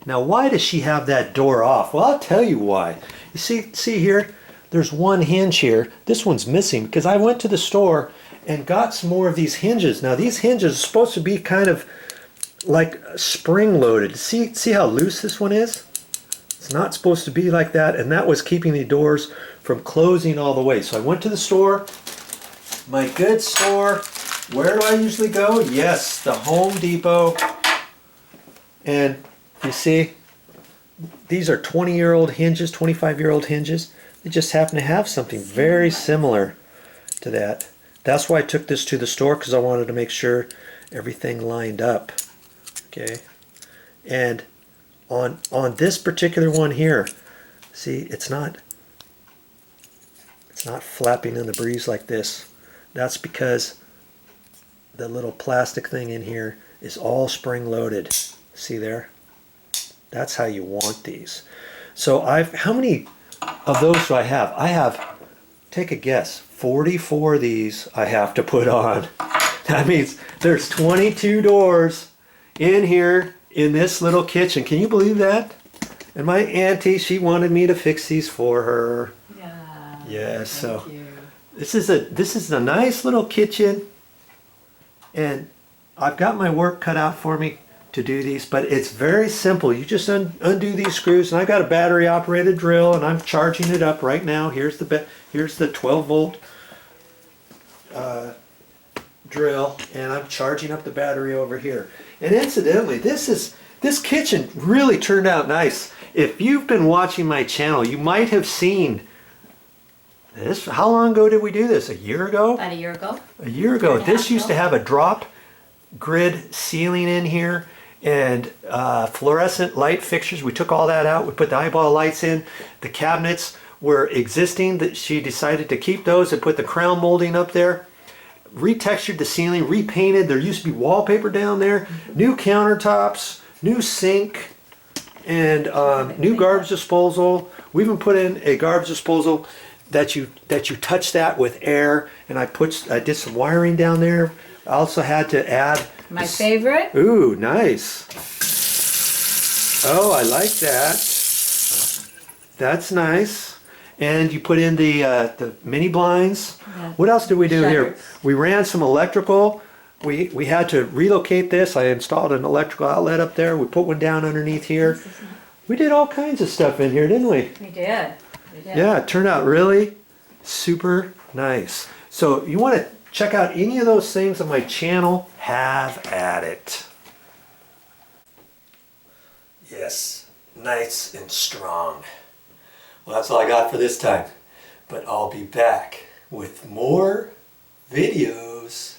Now, why does she have that door off? Well, I'll tell you why. You see here, there's one hinge here. This one's missing because I went to the store and got some more of these hinges. Now, these hinges are supposed to be kind of like spring loaded. See how loose this one is? It's not supposed to be like that, and that was keeping the doors from closing all the way. So I went to the store, my good store. Where do I usually go? Yes, the Home Depot. And you see, these are 20-year-old hinges, 25-year-old hinges. They just happen to have something very similar to that. That's why I took this to the store, because I wanted to make sure everything lined up. Okay, and on this particular one here, see, it's not flapping in the breeze like this. That's because the little plastic thing in here is all spring loaded. See there? That's how you want these. So how many of those do I have? I have, take a guess, 44 of these I have to put on. That means there's 22 doors in here in this little kitchen. Can you believe that? And my auntie, she wanted me to fix these for her. Yeah. Yes. So Thank you. this is a nice little kitchen, and I've got my work cut out for me to do these, but it's very simple. You just undo these screws, and I've got a battery operated drill, and I'm charging it up right now. Here's the 12 volt drill, and I'm charging up the battery over here. And incidentally, this kitchen really turned out nice. If you've been watching my channel, you might have seen this. How long ago did we do this? A year ago? About a year ago. A year ago. This used to have a drop grid ceiling in here and fluorescent light fixtures. We took all that out. We put the eyeball lights in. The cabinets were existing. That she decided to keep those and put the crown molding up there. Retextured the ceiling, repainted. There used to be wallpaper down there. New countertops, new sink, and new garbage disposal. We even put in a garbage disposal that you touch that with air. And I did some wiring down there. I also had to add My favorite. Ooh, nice. Oh, I like that. That's nice. And you put in the mini blinds. Yeah. What else did we do here? Shutters. We ran some electrical. We had to relocate this. I installed an electrical outlet up there. We put one down underneath here. We did all kinds of stuff in here, didn't we? We did. We did. Yeah, it turned out really super nice. So you want to check out any of those things on my channel, have at it. Yes, nice and strong. Well, that's all I got for this time. But I'll be back with more videos.